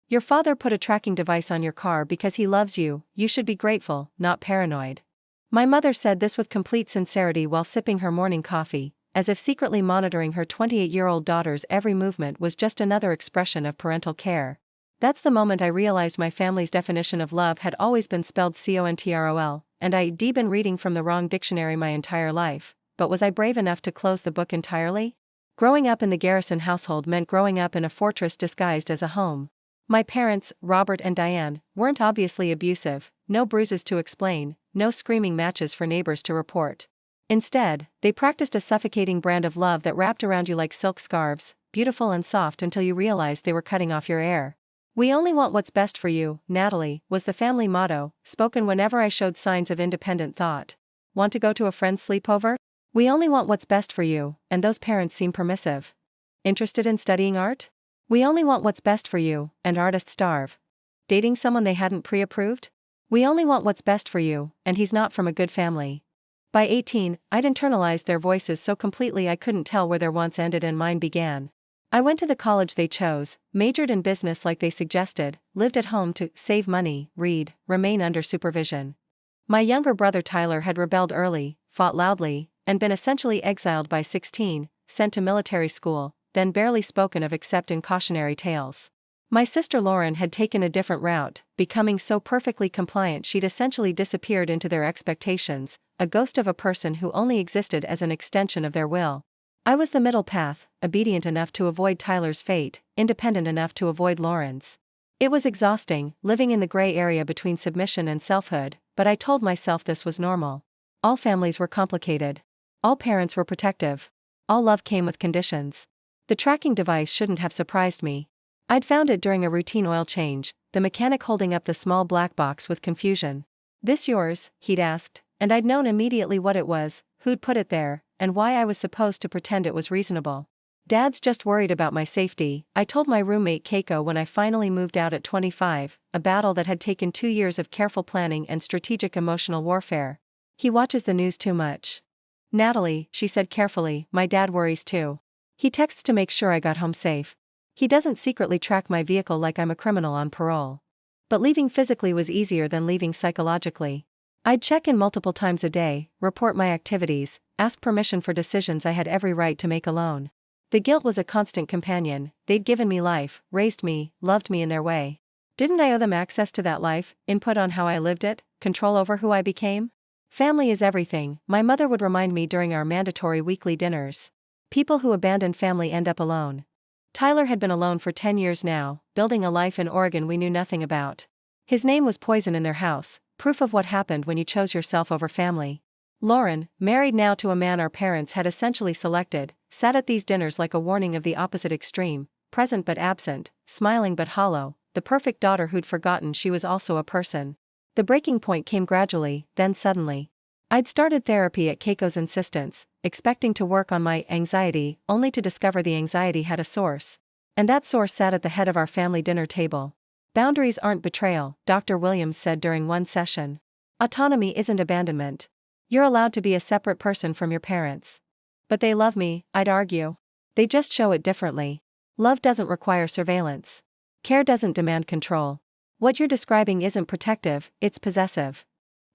Your father put a tracking device on your car because he loves you. You should be grateful, not paranoid. My mother said this with complete sincerity while sipping her morning coffee, as if secretly monitoring her 28-year-old daughter's every movement was just another expression of parental care. That's the moment I realized my family's definition of love had always been spelled control, and I'd been reading from the wrong dictionary my entire life. But was I brave enough to close the book entirely? Growing up in the Garrison household meant growing up in a fortress disguised as a home. My parents, Robert and Diane, weren't obviously abusive, no bruises to explain, no screaming matches for neighbors to report. Instead, they practiced a suffocating brand of love that wrapped around you like silk scarves, beautiful and soft until you realized they were cutting off your air. "We only want what's best for you, Natalie," was the family motto, spoken whenever I showed signs of independent thought. "Want to go to a friend's sleepover? We only want what's best for you," and those parents seem permissive. "Interested in studying art? We only want what's best for you," and artists starve. Dating someone they hadn't pre-approved? "We only want what's best for you, and he's not from a good family." By 18, I'd internalized their voices so completely I couldn't tell where their wants ended and mine began. I went to the college they chose, majored in business like they suggested, lived at home to save money, read, remain under supervision. My younger brother Tyler had rebelled early, fought loudly, and been essentially exiled by 16, sent to military school, then barely spoken of except in cautionary tales. My sister Lauren had taken a different route, becoming so perfectly compliant she'd essentially disappeared into their expectations, a ghost of a person who only existed as an extension of their will. I was the middle path, obedient enough to avoid Tyler's fate, independent enough to avoid Lauren's. It was exhausting, living in the gray area between submission and selfhood, but I told myself this was normal. All families were complicated. All parents were protective. All love came with conditions. The tracking device shouldn't have surprised me. I'd found it during a routine oil change, the mechanic holding up the small black box with confusion. "This yours?" he'd asked, and I'd known immediately what it was, who'd put it there, and why I was supposed to pretend it was reasonable. "Dad's just worried about my safety," I told my roommate Keiko when I finally moved out at 25, a battle that had taken 2 years of careful planning and strategic emotional warfare. "He watches the news too much." "Natalie," she said carefully, "my dad worries too. He texts to make sure I got home safe. He doesn't secretly track my vehicle like I'm a criminal on parole." But leaving physically was easier than leaving psychologically. I'd check in multiple times a day, report my activities, ask permission for decisions I had every right to make alone. The guilt was a constant companion. They'd given me life, raised me, loved me in their way. Didn't I owe them access to that life, input on how I lived it, control over who I became? "Family is everything," my mother would remind me during our mandatory weekly dinners. "People who abandon family end up alone." Tyler had been alone for 10 years now, building a life in Oregon we knew nothing about. His name was poison in their house, proof of what happened when you chose yourself over family. Lauren, married now to a man our parents had essentially selected, sat at these dinners like a warning of the opposite extreme, present but absent, smiling but hollow, the perfect daughter who'd forgotten she was also a person. The breaking point came gradually, then suddenly. I'd started therapy at Keiko's insistence, expecting to work on my anxiety, only to discover the anxiety had a source. And that source sat at the head of our family dinner table. "Boundaries aren't betrayal," Dr. Williams said during one session. "Autonomy isn't abandonment. You're allowed to be a separate person from your parents." "But they love me," I'd argue. "They just show it differently. Love doesn't require surveillance. Care doesn't demand control. What you're describing isn't protective, it's possessive."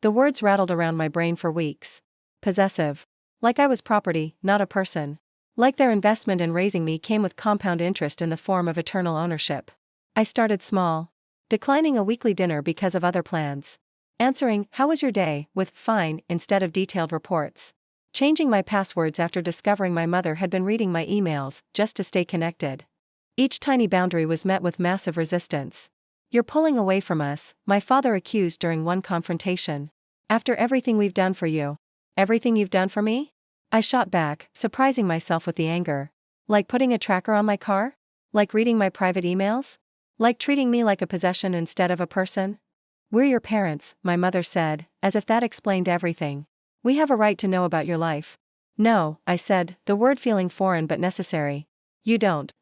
The words rattled around my brain for weeks. Possessive. Like I was property, not a person. Like their investment in raising me came with compound interest in the form of eternal ownership. I started small. Declining a weekly dinner because of other plans. Answering, "How was your day?" with "fine" instead of detailed reports. Changing my passwords after discovering my mother had been reading my emails, just to stay connected. Each tiny boundary was met with massive resistance. "You're pulling away from us," my father accused during one confrontation. "After everything we've done for you." "Everything you've done for me?" I shot back, surprising myself with the anger. "Like putting a tracker on my car? Like reading my private emails? Like treating me like a possession instead of a person?" "We're your parents," my mother said, as if that explained everything. "We have a right to know about your life." "No," I said, the word feeling foreign but necessary. "You don't."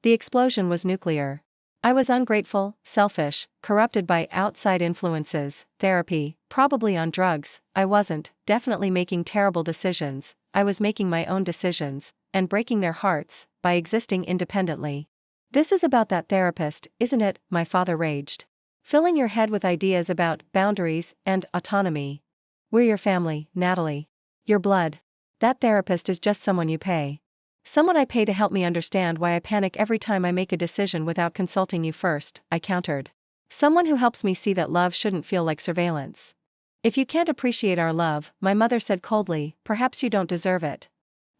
The explosion was nuclear. I was ungrateful, selfish, corrupted by outside influences, therapy, probably on drugs. I wasn't, definitely making terrible decisions, I was making my own decisions, and breaking their hearts, by existing independently. This is about that therapist, isn't it? My father raged. Filling your head with ideas about boundaries and autonomy. We're your family, Natalie. Your blood. That therapist is just someone you pay. Someone I pay to help me understand why I panic every time I make a decision without consulting you first, I countered. Someone who helps me see that love shouldn't feel like surveillance. If you can't appreciate our love, my mother said coldly, perhaps you don't deserve it.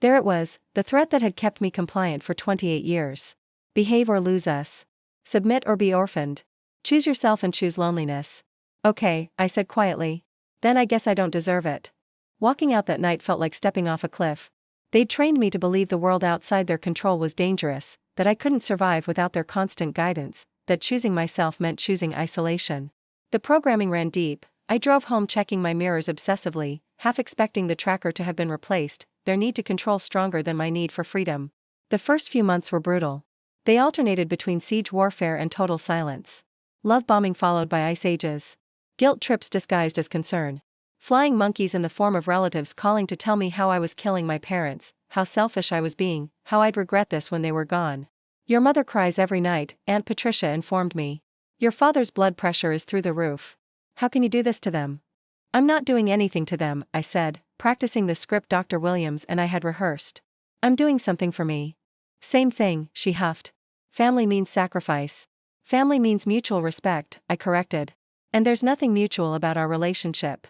There it was, the threat that had kept me compliant for 28 years. Behave or lose us. Submit or be orphaned. Choose yourself and choose loneliness. Okay, I said quietly. Then I guess I don't deserve it. Walking out that night felt like stepping off a cliff. They'd trained me to believe the world outside their control was dangerous, that I couldn't survive without their constant guidance, that choosing myself meant choosing isolation. The programming ran deep. I drove home checking my mirrors obsessively, half expecting the tracker to have been replaced, their need to control stronger than my need for freedom. The first few months were brutal. They alternated between siege warfare and total silence. Love bombing followed by ice ages. Guilt trips disguised as concern. Flying monkeys in the form of relatives calling to tell me how I was killing my parents, how selfish I was being, how I'd regret this when they were gone. Your mother cries every night, Aunt Patricia informed me. Your father's blood pressure is through the roof. How can you do this to them? I'm not doing anything to them, I said, practicing the script Dr. Williams and I had rehearsed. I'm doing something for me. Same thing, she huffed. Family means sacrifice. Family means mutual respect, I corrected. And there's nothing mutual about our relationship.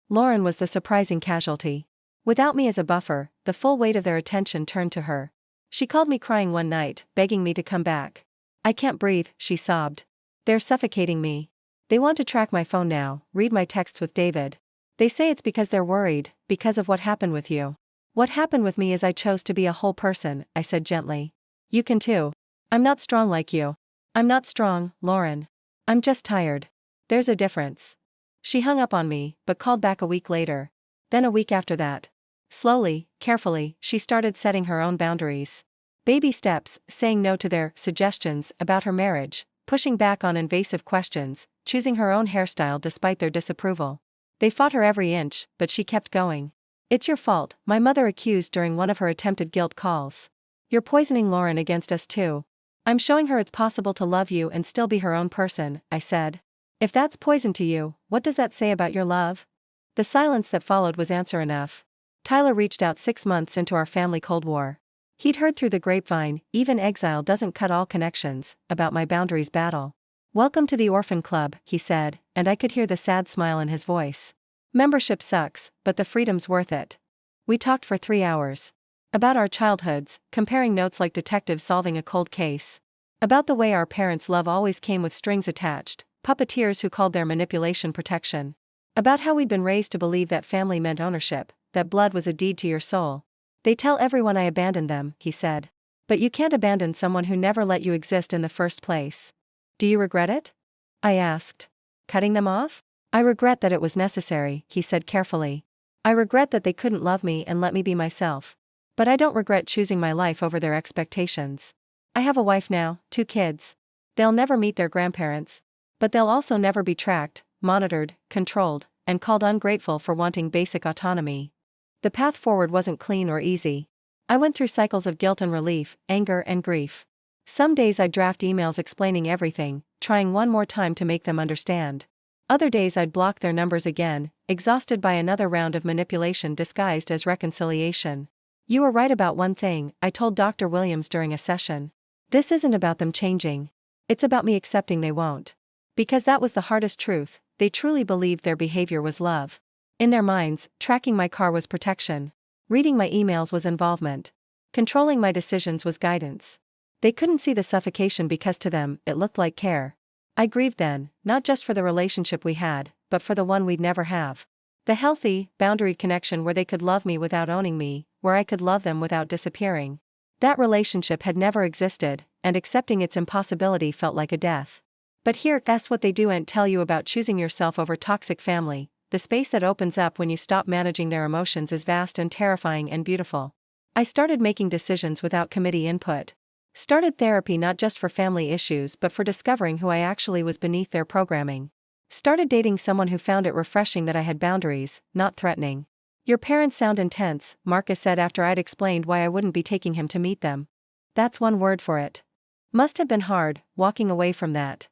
Lauren was the surprising casualty. Without me as a buffer, the full weight of their attention turned to her. She called me crying one night, begging me to come back. I can't breathe, she sobbed. They're suffocating me. They want to track my phone now, read my texts with David. They say it's because they're worried, because of what happened with you. What happened with me is I chose to be a whole person, I said gently. You can too. I'm not strong like you. I'm not strong, Lauren. I'm just tired. There's a difference. She hung up on me, but called back a week later. Then a week after that. Slowly, carefully, she started setting her own boundaries. Baby steps, saying no to their suggestions about her marriage, pushing back on invasive questions, choosing her own hairstyle despite their disapproval. They fought her every inch, but she kept going. It's your fault, my mother accused during one of her attempted guilt calls. You're poisoning Lauren against us too. I'm showing her it's possible to love you and still be her own person, I said. If that's poison to you, what does that say about your love? The silence that followed was answer enough. Tyler reached out 6 months into our family Cold War. He'd heard through the grapevine, even exile doesn't cut all connections, about my boundaries battle. Welcome to the orphan club, he said, and I could hear the sad smile in his voice. Membership sucks, but the freedom's worth it. We talked for 3 hours. About our childhoods, comparing notes like detectives solving a cold case. About the way our parents' love always came with strings attached, puppeteers who called their manipulation protection. About how we'd been raised to believe that family meant ownership, that blood was a deed to your soul. They tell everyone I abandoned them, he said. But you can't abandon someone who never let you exist in the first place. Do you regret it? I asked. Cutting them off? I regret that it was necessary, he said carefully. I regret that they couldn't love me and let me be myself. But I don't regret choosing my life over their expectations. I have a wife now, 2 kids. They'll never meet their grandparents. But they'll also never be tracked, monitored, controlled, and called ungrateful for wanting basic autonomy. The path forward wasn't clean or easy. I went through cycles of guilt and relief, anger and grief. Some days I'd draft emails explaining everything, trying one more time to make them understand. Other days I'd block their numbers again, exhausted by another round of manipulation disguised as reconciliation. You were right about one thing, I told Dr. Williams during a session. This isn't about them changing. It's about me accepting they won't. Because that was the hardest truth, they truly believed their behavior was love. In their minds, tracking my car was protection. Reading my emails was involvement. Controlling my decisions was guidance. They couldn't see the suffocation because to them, it looked like care. I grieved then, not just for the relationship we had, but for the one we'd never have. The healthy, boundaried connection where they could love me without owning me, where I could love them without disappearing. That relationship had never existed, and accepting its impossibility felt like a death. But here's what they do and tell you about choosing yourself over toxic family. The space that opens up when you stop managing their emotions is vast and terrifying and beautiful. I started making decisions without committee input. Started therapy not just for family issues but for discovering who I actually was beneath their programming. Started dating someone who found it refreshing that I had boundaries, not threatening. Your parents sound intense, Marcus said after I'd explained why I wouldn't be taking him to meet them. That's one word for it. Must have been hard, walking away from that.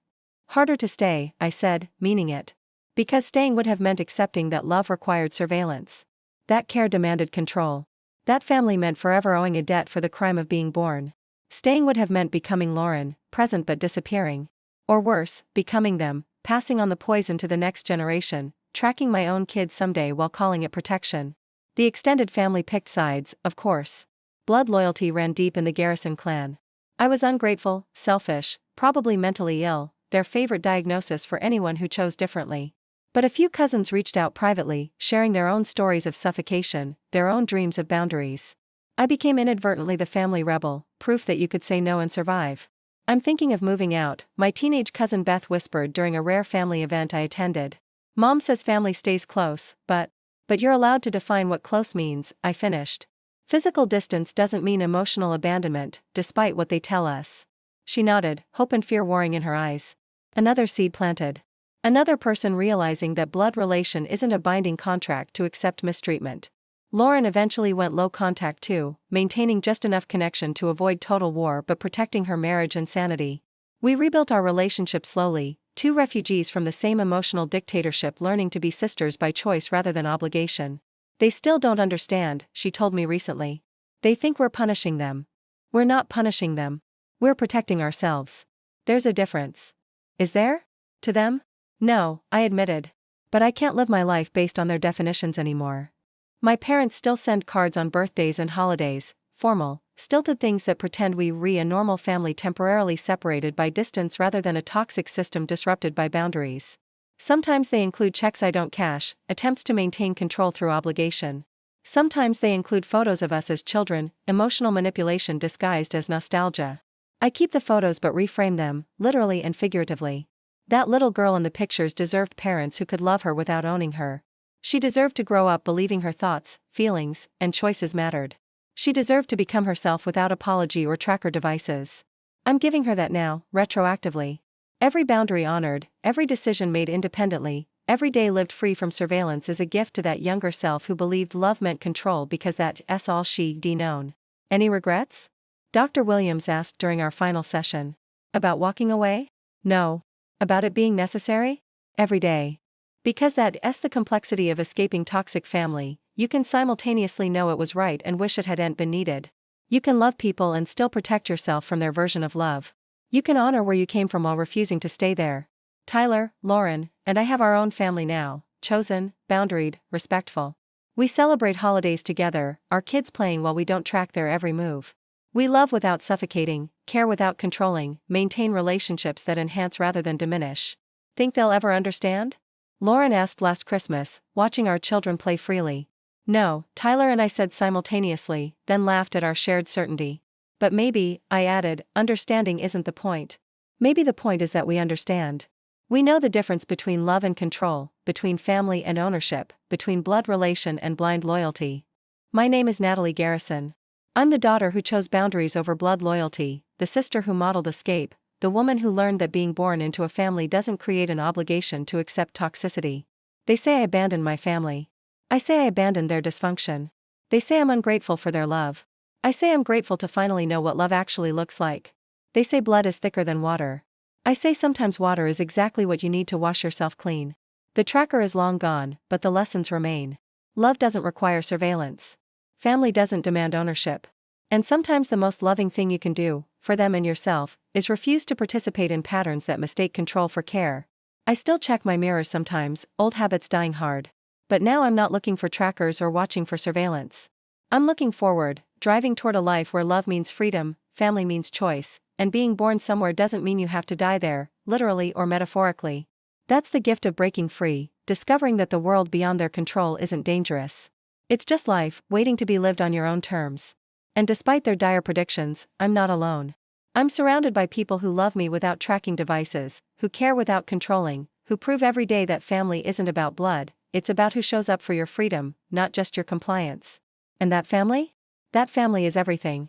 Harder to stay, I said, meaning it. Because staying would have meant accepting that love required surveillance. That care demanded control. That family meant forever owing a debt for the crime of being born. Staying would have meant becoming Lauren, present but disappearing. Or worse, becoming them, passing on the poison to the next generation, tracking my own kids someday while calling it protection. The extended family picked sides, of course. Blood loyalty ran deep in the Garrison clan. I was ungrateful, selfish, probably mentally ill, their favorite diagnosis for anyone who chose differently. But a few cousins reached out privately, sharing their own stories of suffocation, their own dreams of boundaries. I became inadvertently the family rebel, proof that you could say no and survive. I'm thinking of moving out, my teenage cousin Beth whispered during a rare family event I attended. Mom says family stays close, but you're allowed to define what close means, I finished. Physical distance doesn't mean emotional abandonment, despite what they tell us. She nodded, hope and fear warring in her eyes. Another seed planted. Another person realizing that blood relation isn't a binding contract to accept mistreatment. Lauren eventually went low contact too, maintaining just enough connection to avoid total war but protecting her marriage and sanity. We rebuilt our relationship slowly, two refugees from the same emotional dictatorship learning to be sisters by choice rather than obligation. They still don't understand, she told me recently. They think we're punishing them. We're not punishing them. We're protecting ourselves. There's a difference. Is there? To them? No, I admitted. But I can't live my life based on their definitions anymore. My parents still send cards on birthdays and holidays, formal, stilted things that pretend we're a normal family temporarily separated by distance rather than a toxic system disrupted by boundaries. Sometimes they include checks I don't cash, attempts to maintain control through obligation. Sometimes they include photos of us as children, emotional manipulation disguised as nostalgia. I keep the photos but reframe them, literally and figuratively. That little girl in the pictures deserved parents who could love her without owning her. She deserved to grow up believing her thoughts, feelings, and choices mattered. She deserved to become herself without apology or tracker devices. I'm giving her that now, retroactively. Every boundary honored, every decision made independently, every day lived free from surveillance is a gift to that younger self who believed love meant control because that's all she'd known. Any regrets? Dr. Williams asked during our final session. About walking away? No. About it being necessary? Every day. Because that's the complexity of escaping toxic family, you can simultaneously know it was right and wish it hadn't been needed. You can love people and still protect yourself from their version of love. You can honor where you came from while refusing to stay there. Tyler, Lauren, and I have our own family now, chosen, boundaried, respectful. We celebrate holidays together, our kids playing while we don't track their every move. We love without suffocating, care without controlling, maintain relationships that enhance rather than diminish. Think they'll ever understand? Lauren asked last Christmas, watching our children play freely. No, Tyler and I said simultaneously, then laughed at our shared certainty. But maybe, I added, understanding isn't the point. Maybe the point is that we understand. We know the difference between love and control, between family and ownership, between blood relation and blind loyalty. My name is Natalie Garrison. I'm the daughter who chose boundaries over blood loyalty, the sister who modeled escape, the woman who learned that being born into a family doesn't create an obligation to accept toxicity. They say I abandoned my family. I say I abandoned their dysfunction. They say I'm ungrateful for their love. I say I'm grateful to finally know what love actually looks like. They say blood is thicker than water. I say sometimes water is exactly what you need to wash yourself clean. The tracker is long gone, but the lessons remain. Love doesn't require surveillance. Family doesn't demand ownership. And sometimes the most loving thing you can do, for them and yourself, is refuse to participate in patterns that mistake control for care. I still check my mirror sometimes, old habits dying hard. But now I'm not looking for trackers or watching for surveillance. I'm looking forward, driving toward a life where love means freedom, family means choice, and being born somewhere doesn't mean you have to die there, literally or metaphorically. That's the gift of breaking free, discovering that the world beyond their control isn't dangerous. It's just life, waiting to be lived on your own terms. And despite their dire predictions, I'm not alone. I'm surrounded by people who love me without tracking devices, who care without controlling, who prove every day that family isn't about blood, it's about who shows up for your freedom, not just your compliance. And that family? That family is everything.